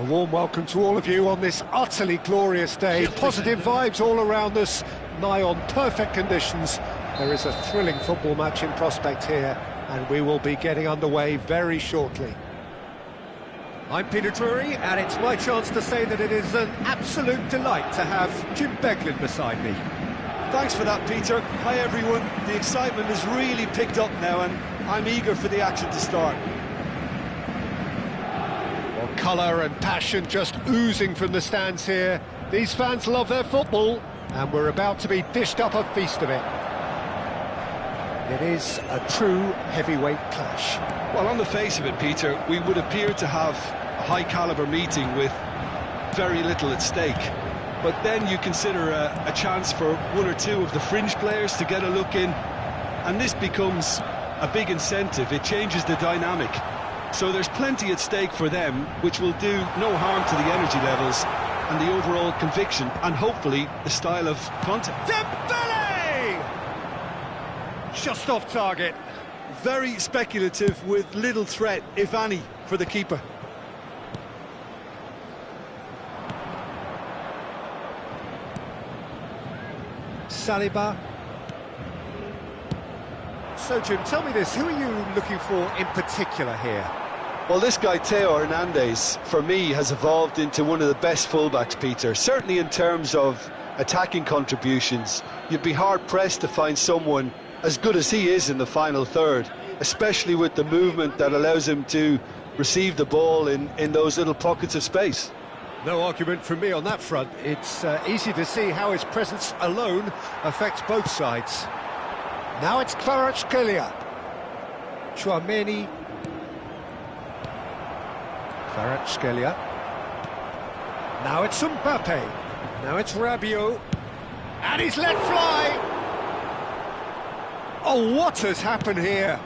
A warm welcome to all of you on this utterly glorious day. Positive vibes all around us, nigh on perfect conditions. There is a thrilling football match in prospect here, and we will be getting underway very shortly. I'm Peter Drury, and it's my chance to say that it is an absolute delight to have Jim Beglin beside me. Thanks for that, Peter. Hi, everyone. The excitement has really picked up now, and I'm eager for the action to start. Well, colour and passion just oozing from the stands here. These fans love their football, and we're about to be dished up a feast of it. It is a true heavyweight clash. Well, on the face of it, Peter, we would appear to have a high-caliber meeting with very little at stake. But then you consider a chance for one or two of the fringe players to get a look in, and this becomes a big incentive. It changes the dynamic. So there's plenty at stake for them, which will do no harm to the energy levels and the overall conviction, and hopefully the style of content. Dembele! Just off target. Very speculative, with little threat, if any, for the keeper. Saliba. So, Jim, tell me this, who are you looking for in particular here? Well, this guy, Theo Hernandez, for me, has evolved into one of the best fullbacks, Peter. Certainly in terms of attacking contributions, you'd be hard-pressed to find someone as good as he is in the final third, especially with the movement that allows him to receive the ball in those little pockets of space. No argument from me on that front. It's easy to see how his presence alone affects both sides. Now it's Kvaratskhelia. Chouameni. Kvaratskhelia. Now it's Mbappe. Now it's Rabiot. And he's let fly! Oh, what has happened here?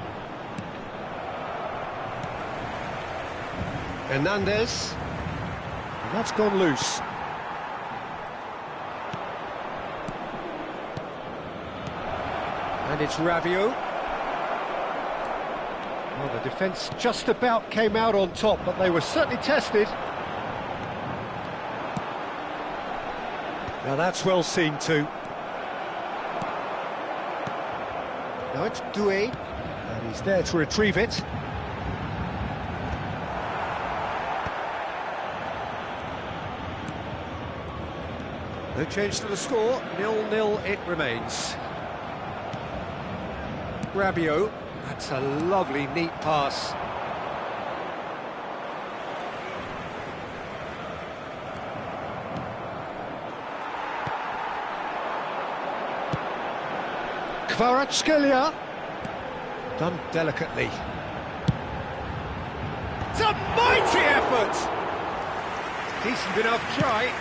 Hernandez. And that's gone loose. And it's Rabiot. Well, the defence just about came out on top, but they were certainly tested. Now that's well seen too. Now it's Doué, and he's there to retrieve it. No change to the score, 0-0 it remains. Rabiot, that's a lovely, neat pass. Kvaratskhelia, done delicately. It's a mighty effort! Decent enough try.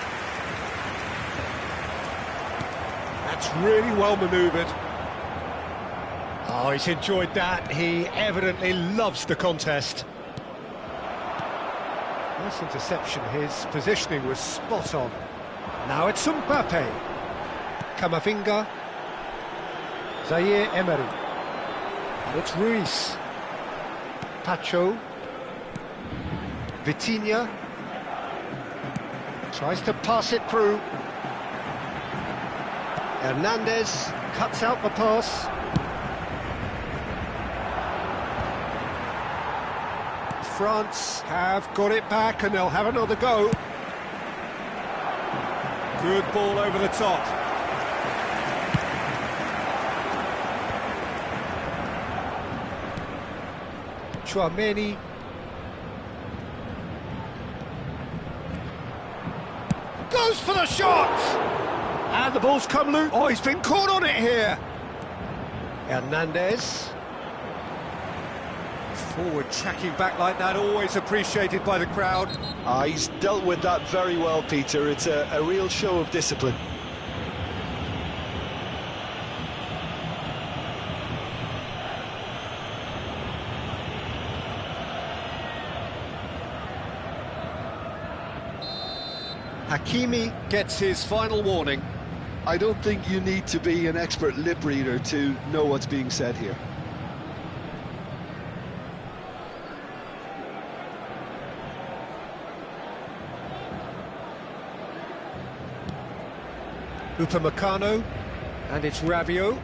That's really well manoeuvred. Oh, he's enjoyed that. He evidently loves the contest. Nice interception. His positioning was spot on. Now it's Mbappe. Camavinga. Zaire Emery. And it's Ruiz. Pacho. Vitinha. Tries to pass it through. Hernandez cuts out the pass. France have got it back, and they'll have another go. Good ball over the top. Chouameni. Goes for the shot! And the ball's come loose. Oh, he's been caught on it here. Hernandez. Forward tracking back like that, always appreciated by the crowd. He's dealt with that very well, Peter. It's a real show of discipline. Hakimi gets his final warning. I don't think you need to be an expert lip reader to know what's being said here. Upamecano, and it's Rabiot.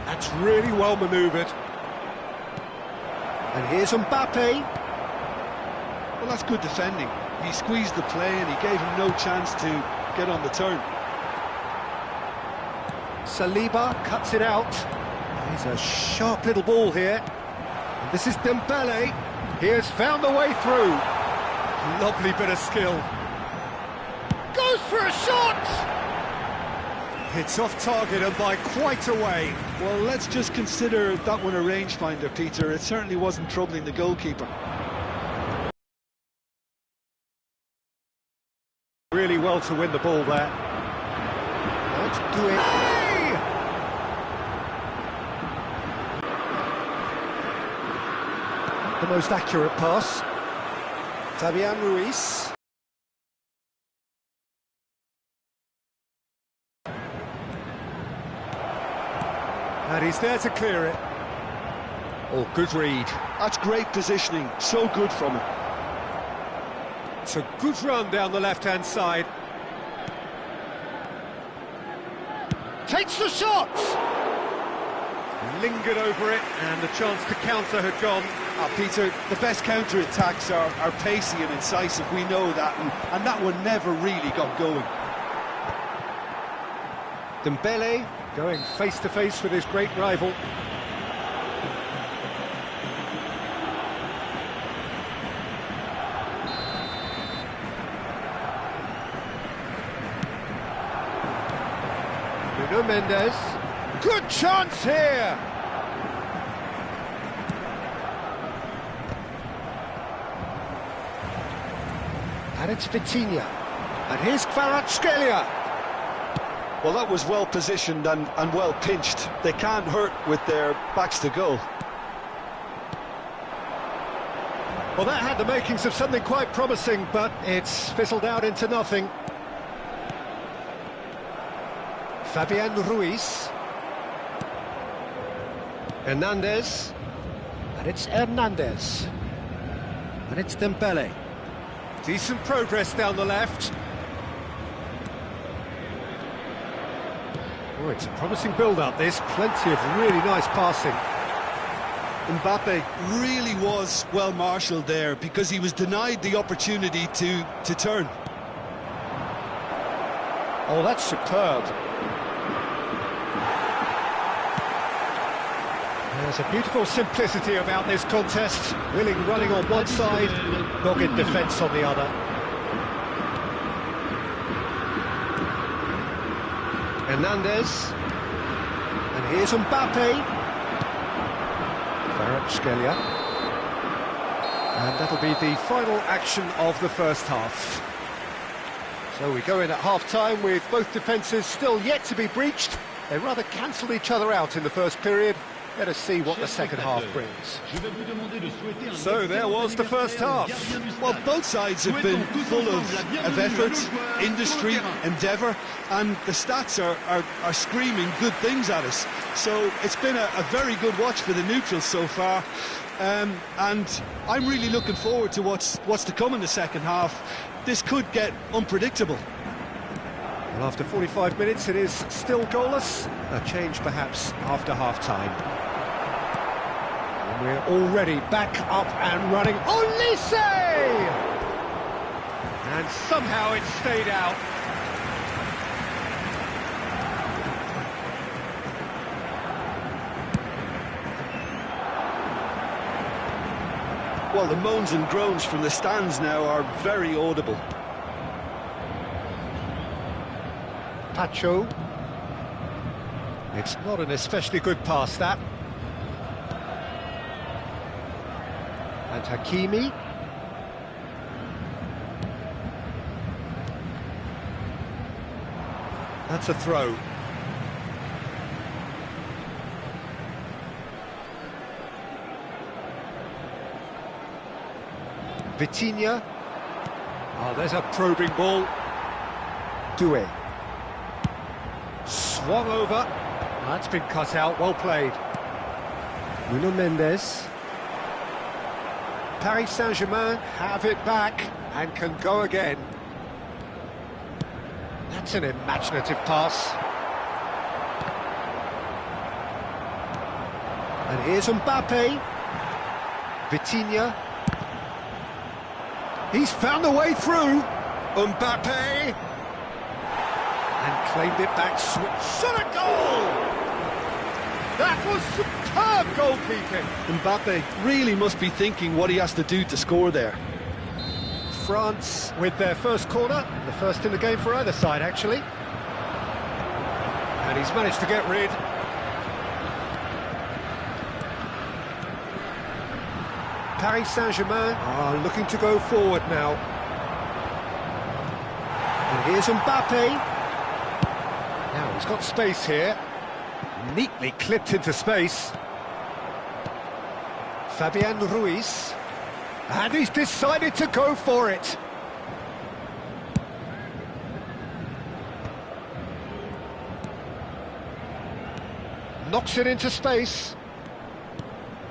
That's really well manoeuvred. And here's Mbappe. Well, that's good defending. He squeezed the play and he gave him no chance to get on the turn. Saliba cuts it out. He's a sharp little ball here. And this is Dembele. He has found the way through. Lovely bit of skill. Goes for a shot! It's off target and by quite a way. Well, let's just consider that one a rangefinder, Peter. It certainly wasn't troubling the goalkeeper. Really well to win the ball there. Let's do it. Hey! The most accurate pass. Fabian Ruiz. And he's there to clear it. Oh, good read. That's great positioning. So good from him. It's a good run down the left-hand side. Takes the shot! Lingered over it, and the chance to counter had gone. Peter, the best counter-attacks are pacey and incisive, we know that, and that one never really got going. Dembele going face-to-face with his great rival. Nuno Mendes. Good chance here! And it's Vitinha. And here's Kvaratskhelia. Well, that was well positioned and well pinched. They can't hurt with their backs to goal. Well, that had the makings of something quite promising, but it's fizzled out into nothing. Fabian Ruiz. Hernandez. And it's Hernandez. And it's Dembele. Decent progress down the left. Oh, it's a promising build-up, this. Plenty of really nice passing. Mbappe really was well marshalled there because he was denied the opportunity to turn. Oh, that's superb. There's a beautiful simplicity about this contest. Willing running on one side, dogged defence on the other. Hernandez. And here's Mbappe. Kvaratskhelia. And that'll be the final action of the first half. So we go in at half-time with both defences still yet to be breached. They rather cancelled each other out in the first period. Let us see what the second half brings. So there was the first half. Well, both sides have been full of effort, industry, endeavour, and the stats are screaming good things at us. So it's been a very good watch for the neutrals so far. And I'm really looking forward to what's to come in the second half. This could get unpredictable. Well, after 45 minutes, it is still goalless. A change, perhaps, after half-time. And we're already back up and running. Olise! And somehow it stayed out. Well, the moans and groans from the stands now are very audible. Pacho. It's not an especially good pass, that. And Hakimi. That's a throw. Vitinha. Oh, there's a probing ball. Doué. Swung over. That's been cut out, well played. Nuno Mendes. Paris Saint-Germain have it back and can go again. That's an imaginative pass. And here's Mbappe. Vitinha. He's found a way through. Mbappe. And claimed it back. Shot a goal! That was superb goalkeeping. Mbappe really must be thinking what he has to do to score there. France with their first corner, the first in the game for either side, actually. And he's managed to get rid. Paris Saint-Germain are looking to go forward now. And here's Mbappe. Now he's got space here. Neatly clipped into space. Fabian Ruiz. And he's decided to go for it. Knocks it into space.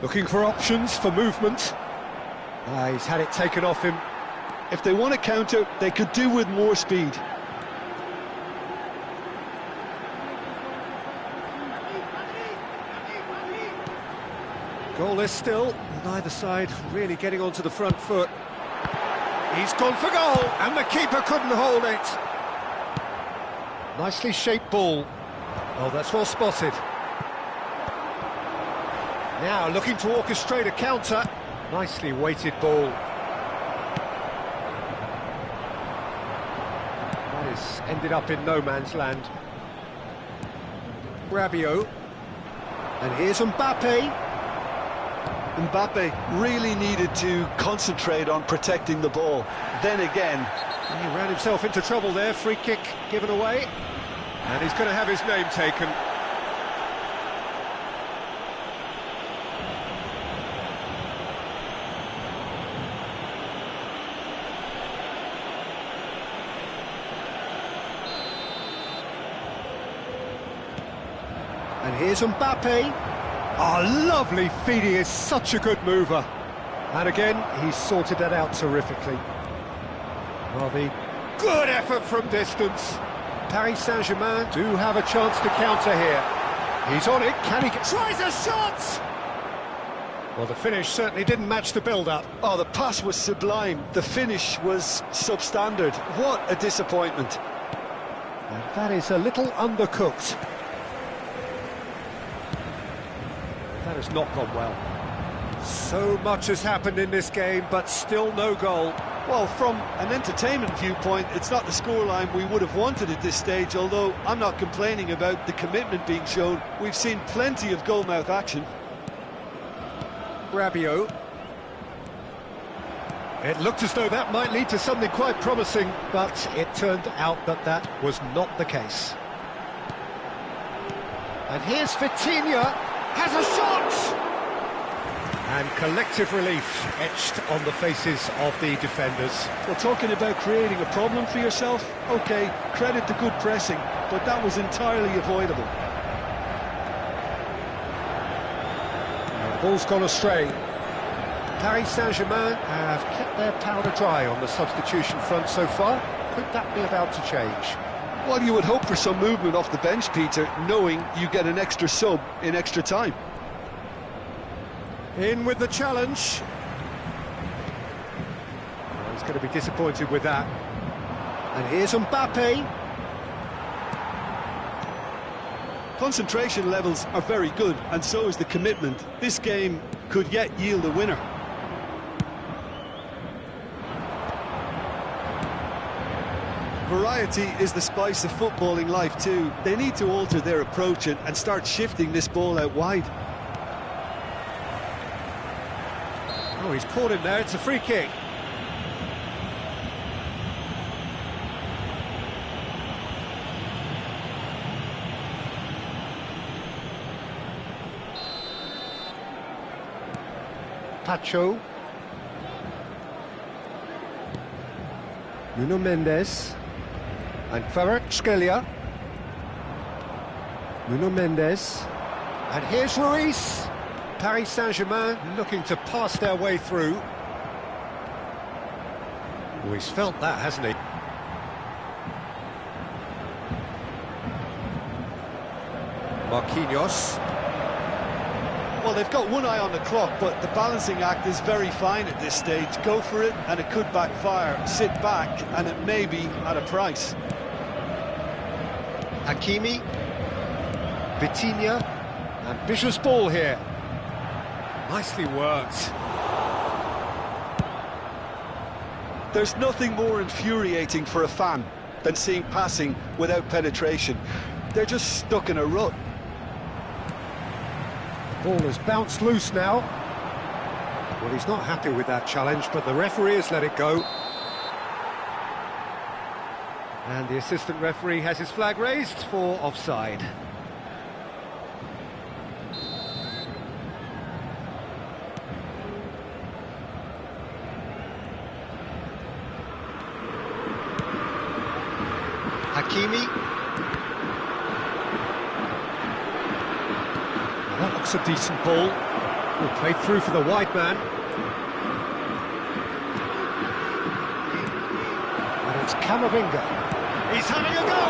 Looking for options for movement. He's had it taken off him. If they want to counter, they could do with more speed. Goalless still, neither side really getting onto the front foot. He's gone for goal, and the keeper couldn't hold it. Nicely shaped ball. Oh, that's well spotted. Now looking to orchestrate a counter. Nicely weighted ball. That has ended up in no man's land. Rabiot. And here's Mbappe. Mbappe really needed to concentrate on protecting the ball. Then again, he ran himself into trouble there. Free kick given away. And he's going to have his name taken. And here's Mbappe. Oh, lovely feed, he is such a good mover. And again, he's sorted that out terrifically. Well, the good effort from distance. Paris Saint-Germain do have a chance to counter here. He's on it, can he tries a shot! Well, the finish certainly didn't match the build-up. oh, the pass was sublime. The finish was substandard. What a disappointment. And that is a little undercooked. That has not gone well. So much has happened in this game, but still no goal. Well, from an entertainment viewpoint, it's not the scoreline we would have wanted at this stage, although I'm not complaining about the commitment being shown. We've seen plenty of goal-mouth action. Rabiot. It looked as though that might lead to something quite promising, but it turned out that that was not the case. And here's Vitinha. Has a shot! And collective relief etched on the faces of the defenders. Well, talking about creating a problem for yourself, OK, credit to good pressing, but that was entirely avoidable. The ball's gone astray. Paris Saint-Germain have kept their powder dry on the substitution front so far. Could that be about to change? Well, you would hope for some movement off the bench, Peter, knowing you get an extra sub in extra time. In with the challenge. Well, he's going to be disappointed with that. And here's Mbappe. Concentration levels are very good, and so is the commitment. This game could yet yield a winner. Variety is the spice of footballing life too. They need to alter their approach and start shifting this ball out wide. Oh, he's caught him there, it's a free kick. Pacho. Nuno Mendes. And Kvaratskhelia. Nuno Mendes. And here's Ruiz. Paris Saint-Germain looking to pass their way through. Oh, he's felt that, hasn't he? Marquinhos. Well, they've got one eye on the clock, but the balancing act is very fine at this stage. Go for it, and it could backfire. Sit back, and it may be at a price. Hakimi. Vitinha. Ambitious ball here. Nicely worked. There's nothing more infuriating for a fan than seeing passing without penetration. They're just stuck in a rut. The ball has bounced loose now. Well, he's not happy with that challenge, but the referee has let it go. And the assistant referee has his flag raised for offside. Hakimi. Now that looks a decent ball. Will play through for the wide man. And it's Camavinga. He's having a go!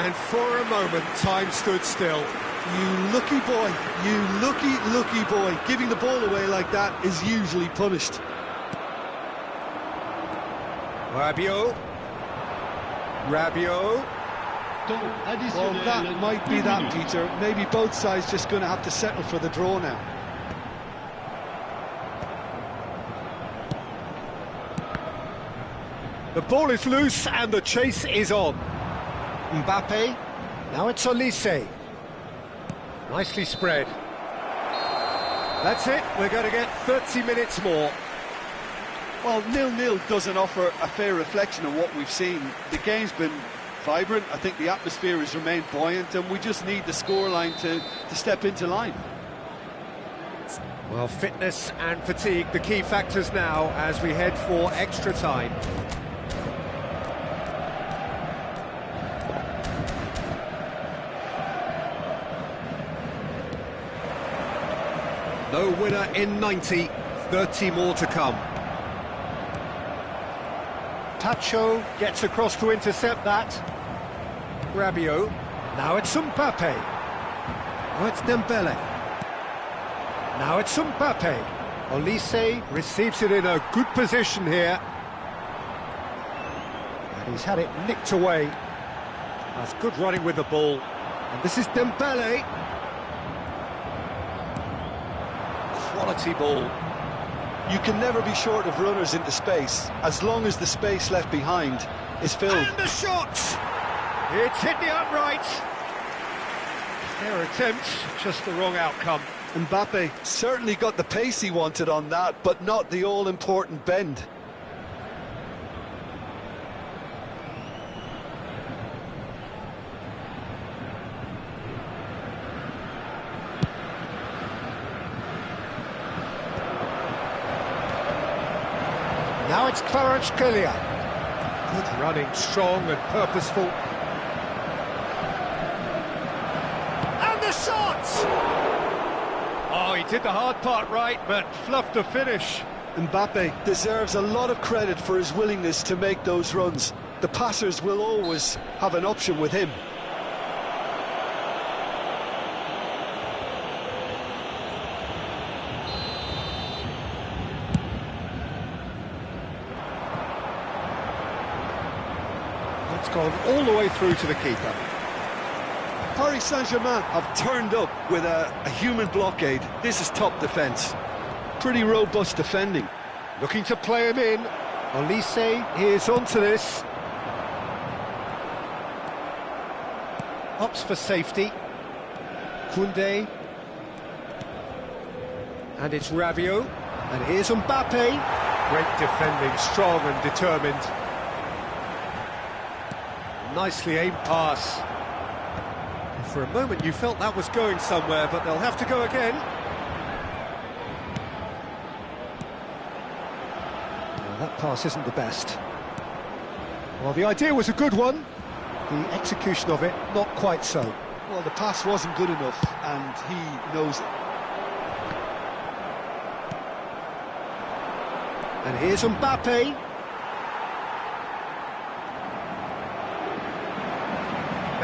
And for a moment, time stood still. You lucky boy, you lucky boy. Giving the ball away like that is usually punished. Rabiot. Well, that might be that, Peter. Maybe both sides just going to have to settle for the draw now. The ball is loose and the chase is on. Mbappe. Now it's Olise. Nicely spread. That's it. We're going to get 30 minutes more. Well, 0-0 doesn't offer a fair reflection of what we've seen. The game's been vibrant. I think the atmosphere has remained buoyant, and we just need the scoreline to step into line. Well, fitness and fatigue, the key factors now as we head for extra time. No winner in 90, 30 more to come. Tacho gets across to intercept that. Rabiot. Now it's Mbappe. Now it's Dembele. Now it's Mbappe. Olise receives it in a good position here. And he's had it nicked away. That's good running with the ball. And this is Dembele. Quality ball. You can never be short of runners into space, as long as the space left behind is filled. And the shot! It's hit the upright. Their attempt, just the wrong outcome. Mbappe certainly got the pace he wanted on that, but not the all-important bend. Now it's Kvaratskhelia. Good running, strong and purposeful. And the shot! Oh, he did the hard part right, but fluffed the finish. Mbappe deserves a lot of credit for his willingness to make those runs. The passers will always have an option with him. It's gone all the way through to the keeper. Paris Saint-Germain have turned up with a human blockade. This is top defence. Pretty robust defending. Looking to play him in. Olise is onto this. Ups for safety. Koundé. And it's Rabiot. And here's Mbappe. Great defending, strong and determined. Nicely aimed pass. And for a moment you felt that was going somewhere, but they'll have to go again. Well, that pass isn't the best. Well, the idea was a good one. The execution of it, not quite so. Well, the pass wasn't good enough, and he knows it. And here's Mbappe.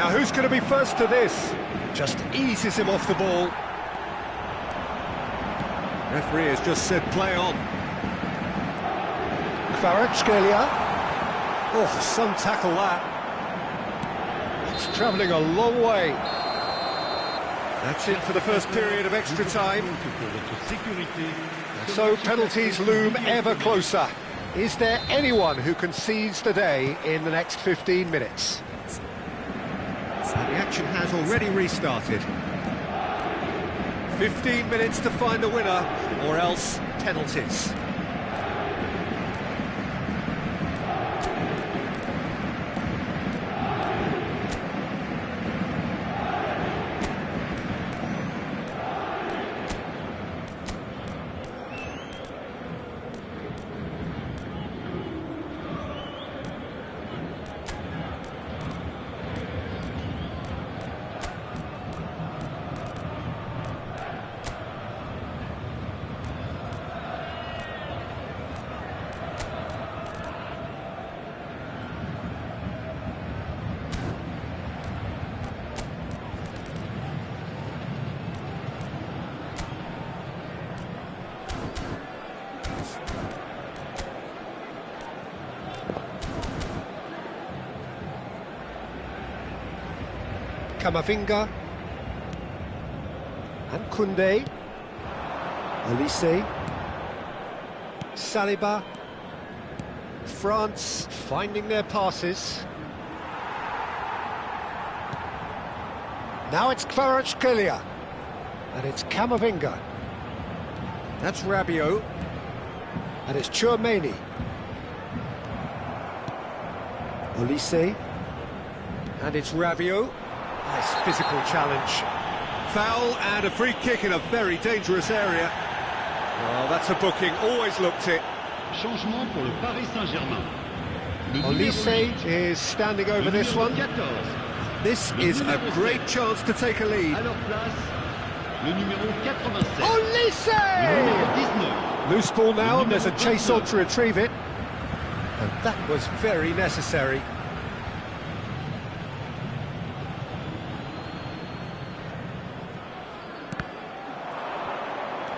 Now who's going to be first to this? Just eases him off the ball. Referee has just said play on. Kvaratskhelia. Oh, some tackle that. It's travelling a long way. That's it for the first period of extra time. So penalties loom ever closer. Is there anyone who can seize the day in the next 15 minutes? And the action has already restarted. 15 minutes to find the winner, or else penalties. Camavinga and Koundé, Olise, Saliba. France finding their passes. Now it's Kvaratskhelia and it's Camavinga. That's Rabiot and it's Tchouaméni. Olise and it's Rabiot. Nice physical challenge. Foul and a free kick in a very dangerous area. Well, that's a booking, always looked it. Changement pour le Paris Saint-Germain. Olise is standing over this one. This is a great chance to take a lead. Olise! Loose ball now, and there's a chase on to retrieve it. And that was very necessary.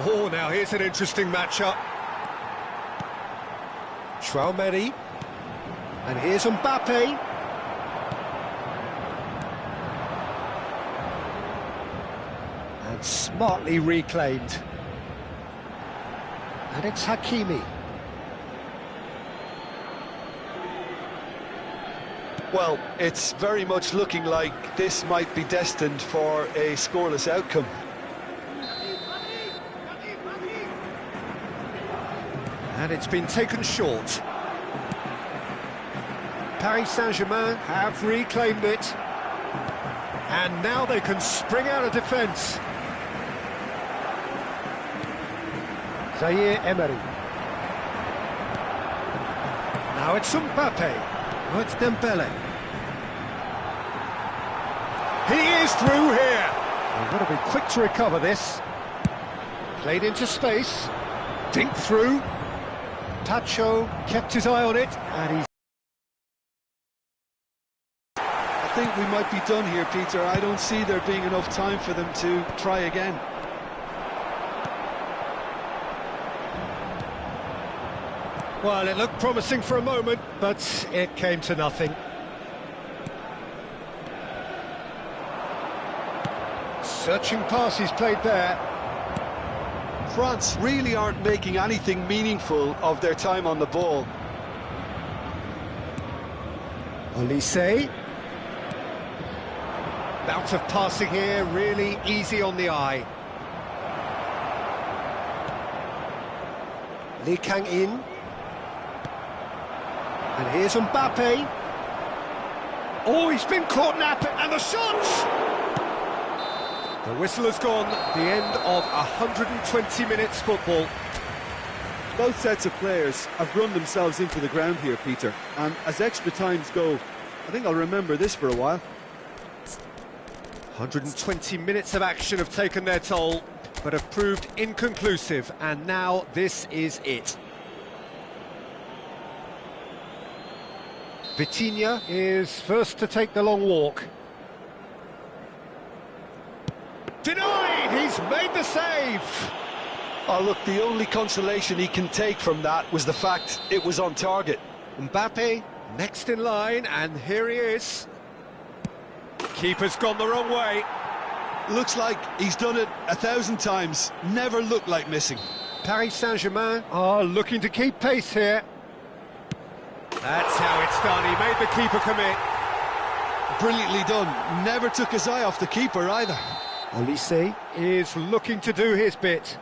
Oh, now here's an interesting matchup. Tchouaméni. And here's Mbappe. And smartly reclaimed. And it's Hakimi. Well, it's very much looking like this might be destined for a scoreless outcome. And it's been taken short. Paris Saint-Germain have reclaimed it. And now they can spring out of defence. Zaire Emery. Now it's Mbappe. Oh, it's Dembele. He is through here. They've got to be quick to recover this. Played into space. Dinked through. Tacho kept his eye on it, and he's... I think we might be done here, Peter. I don't see there being enough time for them to try again. Well, it looked promising for a moment, but it came to nothing. Searching passes played there. France really aren't making anything meaningful of their time on the ball. Olise. Bout of passing here, really easy on the eye. Lee Kang-in. And here's Mbappe. Oh, he's been caught napping, and the shot! The whistle has gone, the end of 120 minutes football. Both sets of players have run themselves into the ground here, Peter, and as extra times go, I think I'll remember this for a while. 120 minutes of action have taken their toll, but have proved inconclusive, and now this is it. Vitinha is first to take the long walk. Denied! He's made the save! Oh, look, the only consolation he can take from that was the fact it was on target. Mbappe, next in line, and here he is. Keeper's gone the wrong way. Looks like he's done it 1,000 times. Never looked like missing. Paris Saint-Germain are looking to keep pace here. That's how it's done. He made the keeper commit. Brilliantly done. Never took his eye off the keeper either. Olise is looking to do his bit.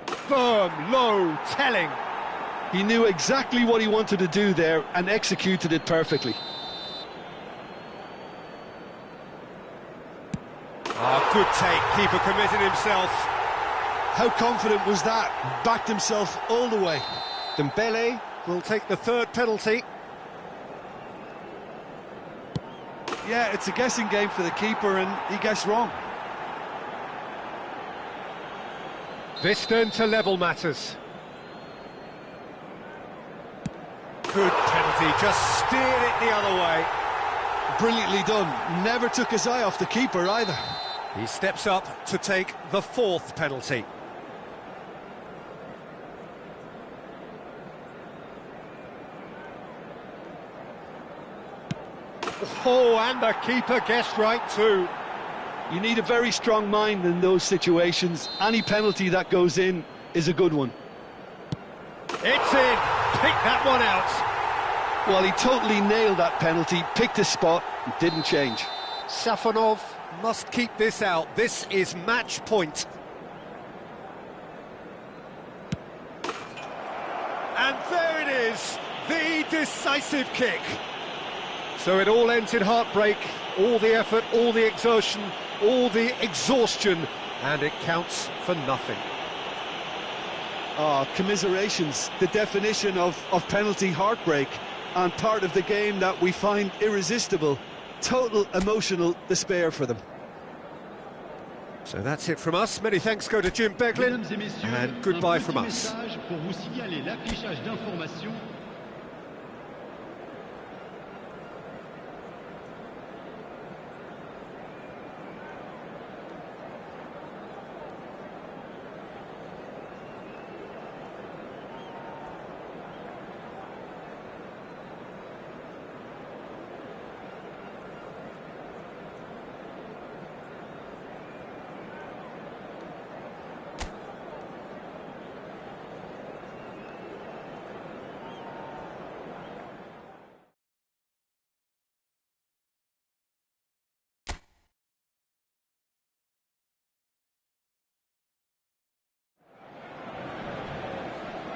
Firm, low, telling. He knew exactly what he wanted to do there and executed it perfectly. Oh, good take. Keeper committed himself. How confident was that? Backed himself all the way. Dembele will take the third penalty. Yeah, it's a guessing game for the keeper, and he guessed wrong. This then to level matters. Good penalty, just steered it the other way. Brilliantly done. Never took his eye off the keeper either. He steps up to take the fourth penalty. Oh, and the keeper guessed right too. You need a very strong mind in those situations. Any penalty that goes in is a good one. It's in. Pick that one out. Well, he totally nailed that penalty, picked his spot, and didn't change. Safonov must keep this out. This is match point. And there it is, the decisive kick. So it all ends in heartbreak, all the effort, all the exertion, all the exhaustion, and it counts for nothing. Oh, commiserations, the definition of penalty heartbreak, and part of the game that we find irresistible. Total emotional despair for them. So that's it from us. Many thanks go to Jim Beglin, and goodbye from us.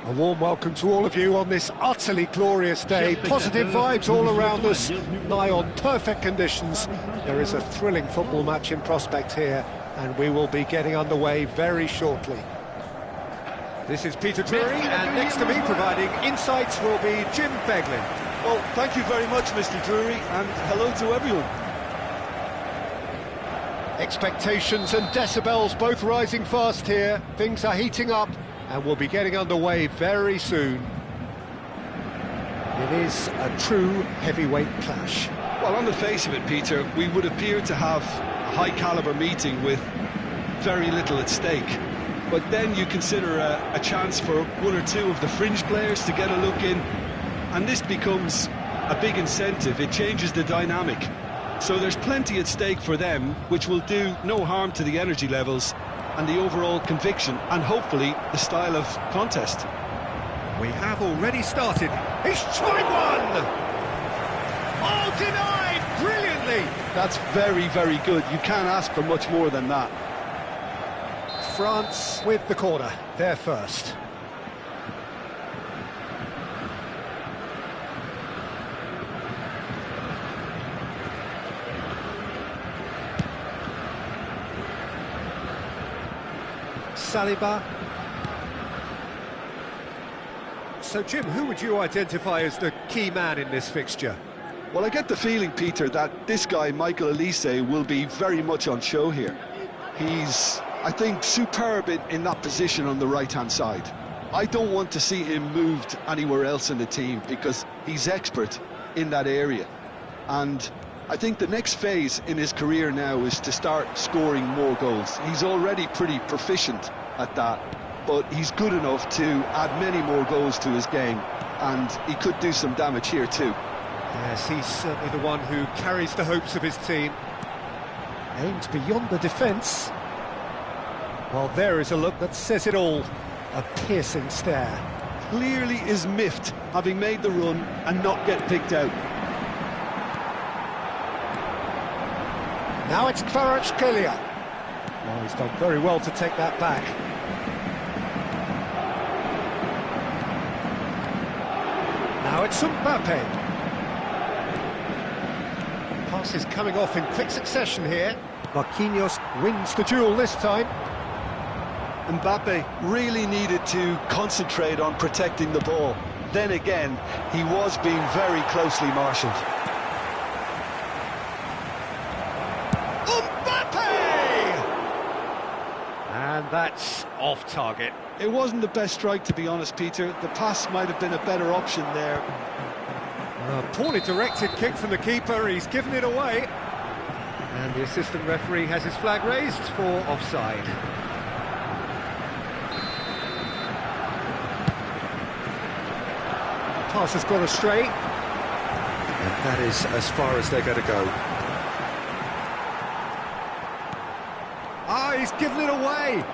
A warm welcome to all of you on this utterly glorious day. Positive vibes all around us, nigh on perfect conditions. There is a thrilling football match in prospect here, and we will be getting underway very shortly. This is Peter Drury, and next to me providing insights will be Jim Beglin. Well, thank you very much, Mr. Drury, and hello to everyone. Expectations and decibels both rising fast here. Things are heating up, and we'll be getting underway very soon. It is a true heavyweight clash. Well, on the face of it, Peter, we would appear to have a high-caliber meeting with very little at stake. But then you consider a chance for one or two of the fringe players to get a look in, and this becomes a big incentive. It changes the dynamic. So there's plenty at stake for them, which will do no harm to the energy levels and the overall conviction, and hopefully the style of contest. We have already started. He's tried one! Oh, denied! Brilliantly! That's very, very good. You can't ask for much more than that. France with the corner, they're first. Saliba. So, Jim, who would you identify as the key man in this fixture? Well, I get the feeling, Peter, that this guy, Michael Olise, will be very much on show here. He's, I think, superb in that position on the right-hand side. I don't want to see him moved anywhere else in the team because he's expert in that area. And I think the next phase in his career now is to start scoring more goals. He's already pretty proficient at that, but he's good enough to add many more goals to his game, and he could do some damage here too. Yes, he's certainly the one who carries the hopes of his team. Aims beyond the defence. Well, there is a look that says it all. A piercing stare. Clearly is miffed, having made the run and not get picked out. Now it's Kvaratskhelia. Well, he's done very well to take that back. Now it's Mbappe. Pass is coming off in quick succession here. Marquinhos wins the duel this time. Mbappe really needed to concentrate on protecting the ball. Then again, he was being very closely marshalled. And that's off target. It wasn't the best strike, to be honest, Peter. The pass might have been a better option there. A poorly directed kick from the keeper, he's given it away. And the assistant referee has his flag raised for offside. The pass has gone astray. And that is as far as they're going to go. Ah, he's given it away.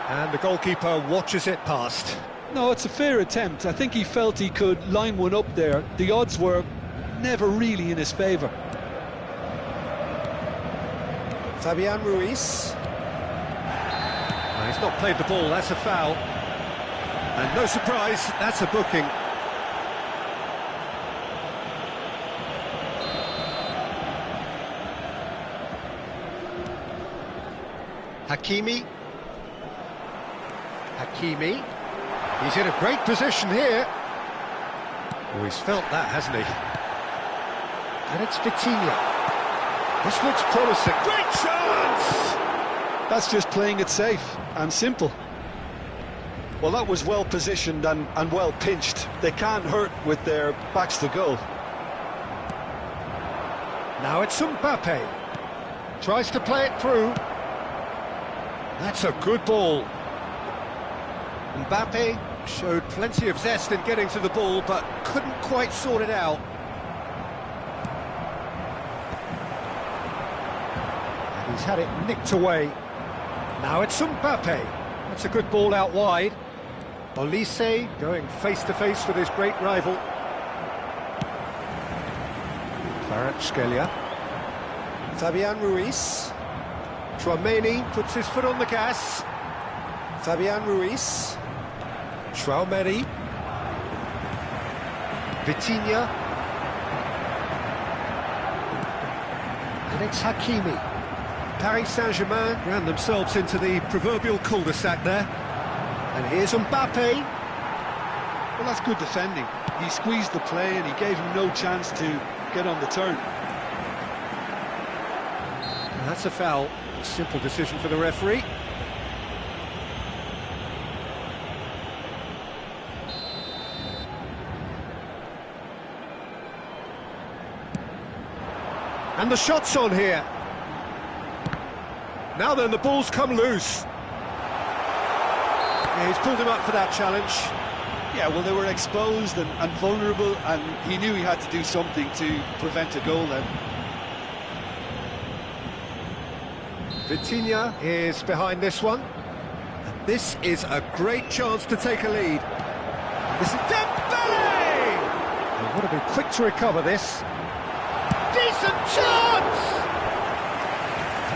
And the goalkeeper watches it past. No, it's a fair attempt. I think he felt he could line one up there. The odds were never really in his favour. Fabian Ruiz. He's not played the ball, that's a foul. And no surprise, that's a booking. Hakimi. He's in a great position here. Oh, he's felt that, hasn't he? And it's Vitinha. This looks promising. Great chance! That's just playing it safe and simple. Well, that was well positioned and well pinched. They can't hurt with their backs to goal. Now it's Mbappe. Tries to play it through. That's a good ball. Mbappe showed plenty of zest in getting to the ball, but couldn't quite sort it out. And he's had it nicked away. Now it's Mbappe. That's a good ball out wide. Olise going face-to-face with his great rival. Kvaratskhelia. Fabian Ruiz. Tchouaméni puts his foot on the gas. Fabian Ruiz. Tchouaméni. Vitinha. And it's Hakimi. Paris Saint-Germain ran themselves into the proverbial cul-de-sac there. And here's Mbappe. Well, that's good defending. He squeezed the play and he gave him no chance to get on the turn. And that's a foul. A simple decision for the referee. And the shot's on here. Now then, the ball's come loose. Yeah, he's pulled him up for that challenge. Yeah, well, they were exposed and vulnerable, and he knew he had to do something to prevent a goal then. Vitinha is behind this one. And this is a great chance to take a lead. This is Dembele! They want to be quick to recover this. Decent chance!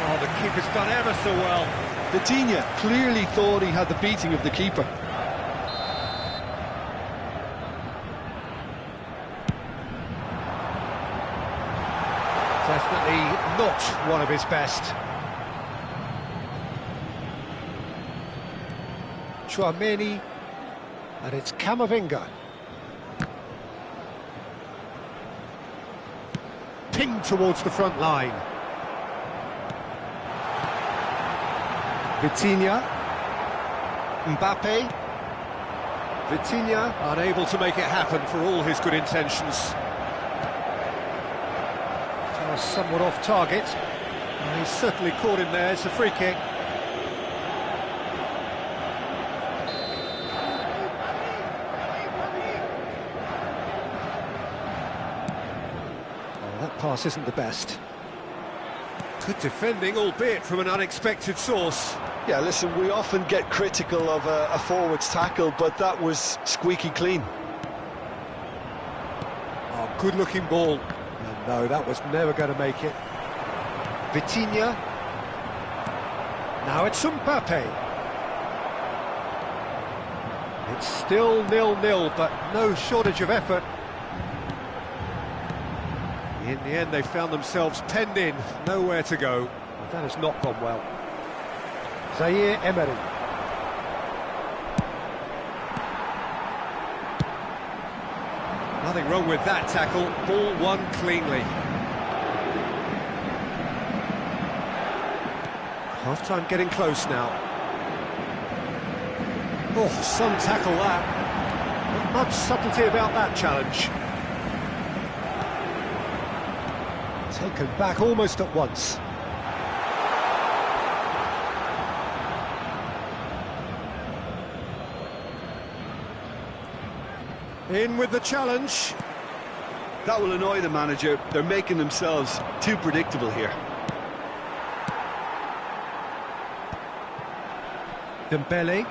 Oh, the keeper's done ever so well. Vitinha clearly thought he had the beating of the keeper. Definitely not one of his best. Tchouaméni, and it's Camavinga. Pinged towards the front line. Vitinha. Mbappe. Vitinha unable to make it happen for all his good intentions. somewhat off target. He's certainly caught him there. It's a free kick. That pass isn't the best. Good defending, albeit from an unexpected source. Yeah, listen, we often get critical of a forward's tackle, but that was squeaky clean. Oh, good-looking ball. And no, that was never going to make it. Vitinha. Now it's Mbappe. It's still 0-0, but no shortage of effort. In the end, they found themselves penned in, nowhere to go. Well, that has not gone well. Zaire Emery. Nothing wrong with that tackle, ball won cleanly. Half-time getting close now. Oh, some tackle that. Not much subtlety about that challenge. Taken back almost at once. In with the challenge. That will annoy the manager. They're making themselves too predictable here. Dembele.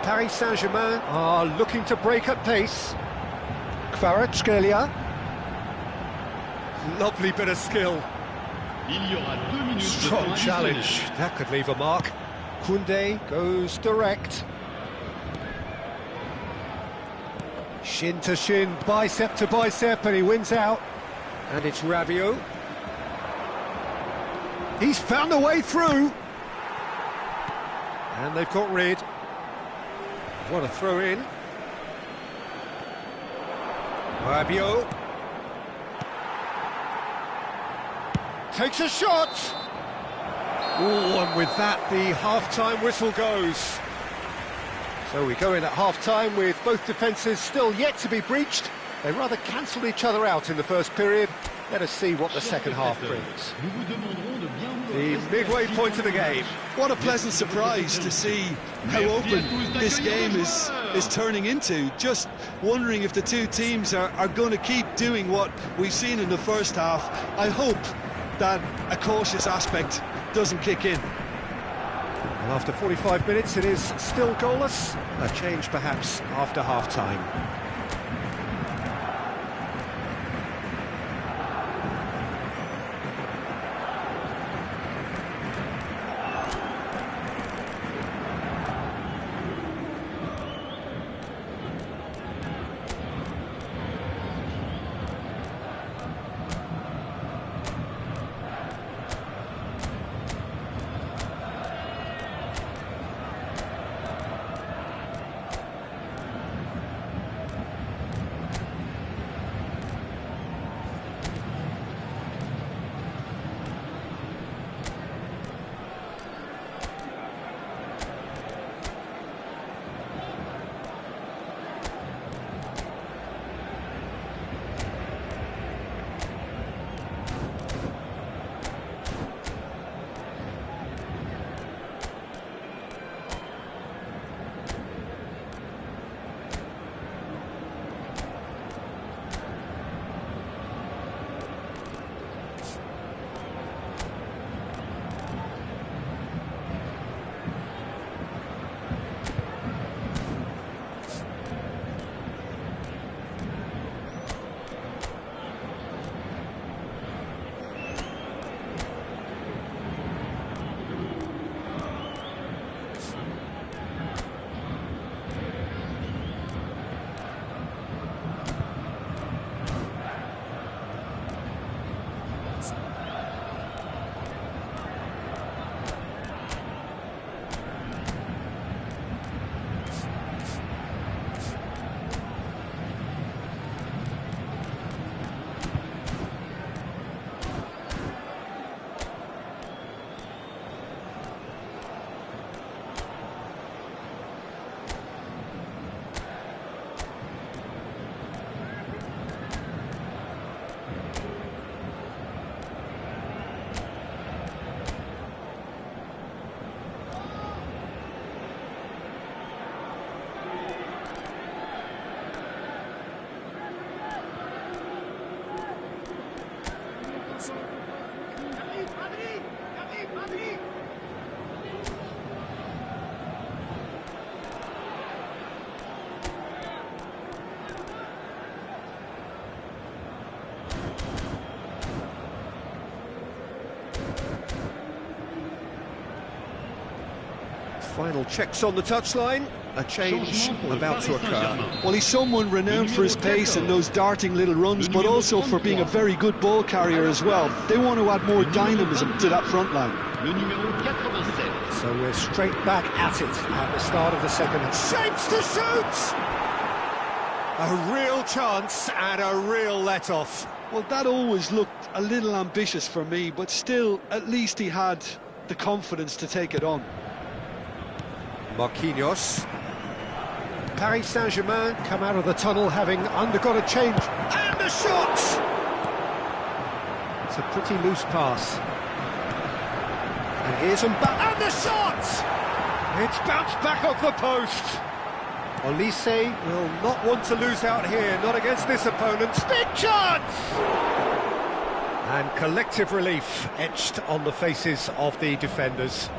Paris Saint-Germain are looking to break at pace. Kvaratskhelia. Lovely bit of skill. Strong challenge. That could leave a mark. Koundé goes direct. Shin to shin, bicep to bicep, and he wins out. And it's Rabiot. He's found a way through. And they've got rid. What a throw in. Rabiot. Takes a shot! Oh, and with that, the half-time whistle goes. So we go in at half-time with both defences still yet to be breached. They rather cancelled each other out in the first period. Let us see what the second half brings. The midway point of the game. What a pleasant surprise to see how open this game is turning into. Just wondering if the two teams are going to keep doing what we've seen in the first half. I hope that a cautious aspect doesn't kick in. Well, after 45 minutes it is still goalless. A change perhaps after half-time. Final checks on the touchline. A change about to occur. Well, he's someone renowned for his pace and those darting little runs, but also for being a very good ball carrier as well. They want to add more dynamism to that front line. So we're straight back at it at the start of the second. Shapes to shoot! A real chance and a real let-off. Well, that always looked a little ambitious for me, but still, at least he had the confidence to take it on. Marquinhos. Paris Saint-Germain come out of the tunnel having undergone a change. And the shot! It's a pretty loose pass. And here's Mbappe. And the shot! It's bounced back off the post. Olise will not want to lose out here, not against this opponent. Big chance! And collective relief etched on the faces of the defenders.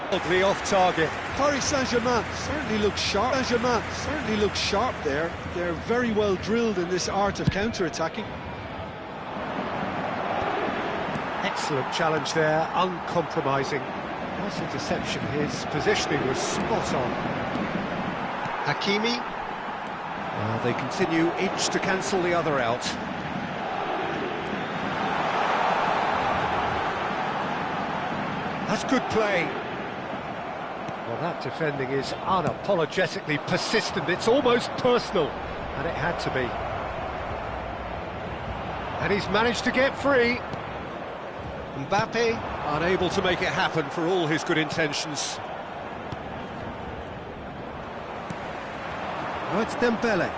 Oddly off target. Paris Saint-Germain certainly looks sharp. Saint-Germain certainly looks sharp there. They're very well drilled in this art of counter-attacking. Excellent challenge there, uncompromising. Nice interception, his positioning was spot on. Hakimi. They continue each to cancel the other out. That's good play. Well, that defending is unapologetically persistent. It's almost personal, and it had to be. And he's managed to get free. Mbappe unable to make it happen for all his good intentions. Oh, it's Dembele.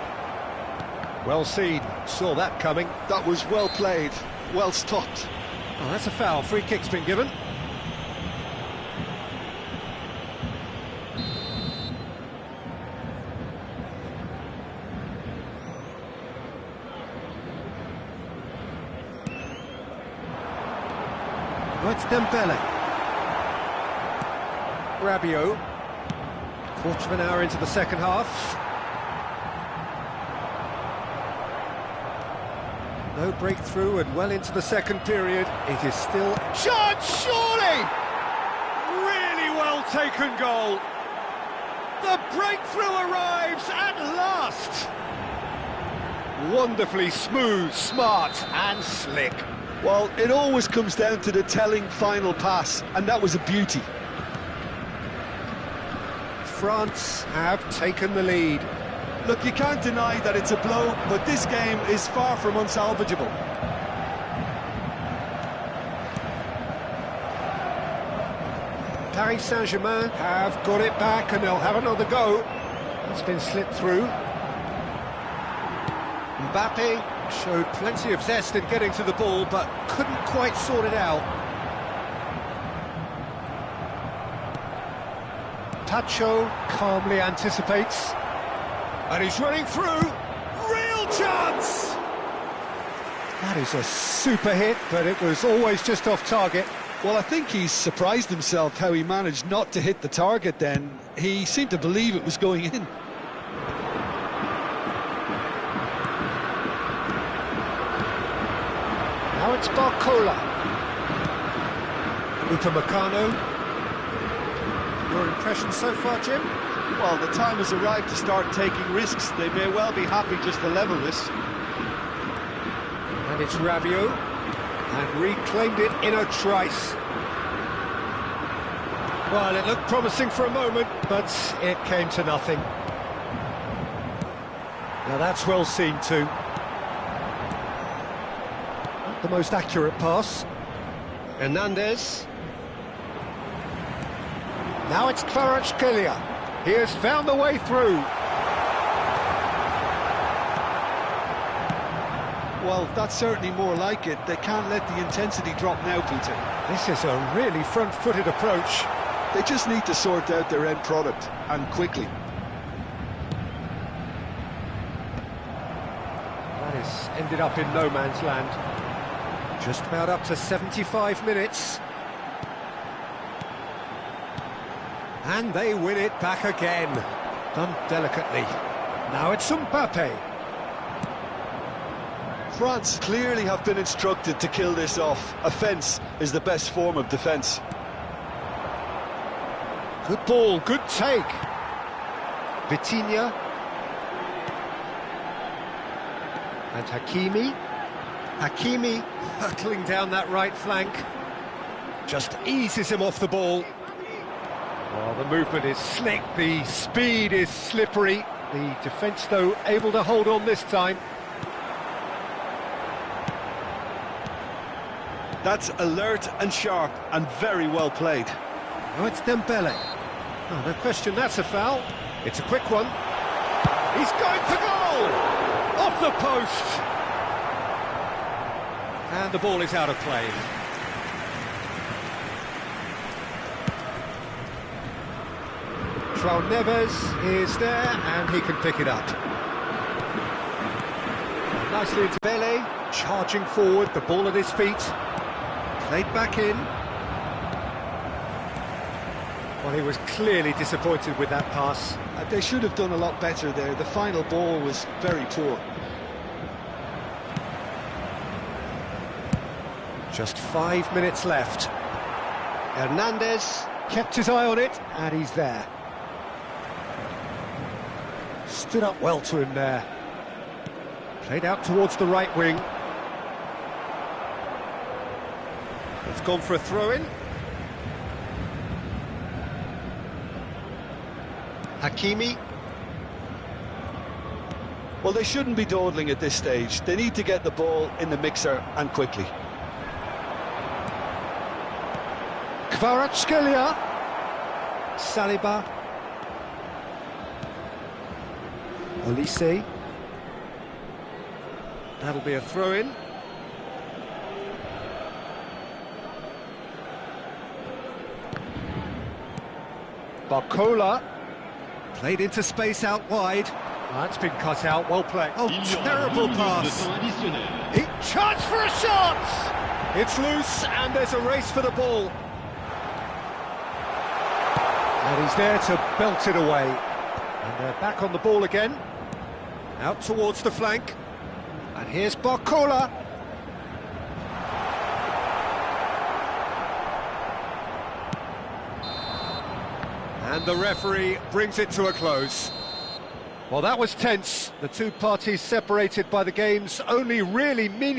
Well seen, saw that coming. That was well played, well stopped. Oh, that's a foul, free kick's been given. Oh, it's Dembele. Rabiot. Quarter of an hour into the second half. No breakthrough and well into the second period. It is still... Chance, surely! Really well taken goal. The breakthrough arrives at last. Wonderfully smooth, smart and slick. Well, it always comes down to the telling final pass, and that was a beauty. France have taken the lead. Look, you can't deny that it's a blow, but this game is far from unsalvageable. Paris Saint-Germain have got it back and they'll have another go. It's been slipped through. Mbappe showed plenty of zest in getting to the ball, but couldn't quite sort it out. Pacho calmly anticipates. And he's running through. Real chance! That is a super hit, but it was always just off target. Well, I think he's surprised himself how he managed not to hit the target then. He seemed to believe it was going in. Now it's Barcola. Upamecano. Your impression so far, Jim? Well, the time has arrived to start taking risks. They may well be happy just to level this. And it's Rabiot. And reclaimed it in a trice. Well, it looked promising for a moment, but it came to nothing. Now that's well seen too. Not the most accurate pass. Hernandez. Now it's Kvaratskhelia. He has found the way through. Well, that's certainly more like it. They can't let the intensity drop now, Peter. This is a really front-footed approach. They just need to sort out their end product, and quickly. That has ended up in no man's land. Just about up to 75 minutes. And they win it back again. Done delicately. Now it's Mbappe. France clearly have been instructed to kill this off. Offence is the best form of defence. Good ball, good take. Vitinha. And Hakimi. Hakimi hurtling down that right flank. Just eases him off the ball. Oh, the movement is slick, the speed is slippery. The defence, though, able to hold on this time. That's alert and sharp and very well played. Oh, it's Dembele. Oh, no question, that's a foul. It's a quick one. He's going for goal! Off the post! And the ball is out of play. João Neves is there, and he can pick it up. Nicely into Bele, charging forward, the ball at his feet. Played back in. Well, he was clearly disappointed with that pass. They should have done a lot better there. The final ball was very poor. Just 5 minutes left. Hernandez kept his eye on it, and he's there. Stood up well to him there. Played out towards the right wing. It's gone for a throw-in. Hakimi. Well, they shouldn't be dawdling at this stage. They need to get the ball in the mixer and quickly. Kvaratskhelia. Saliba. Olise. That'll be a throw-in. Barcola. Played into space out wide. That's been cut out, well played. Oh, terrible pass. Chance for a shot! It's loose, and there's a race for the ball. And he's there to belt it away. And they're back on the ball again. Out towards the flank. And here's Barcola. And the referee brings it to a close. Well, that was tense. The two parties separated by the game's only really meaningful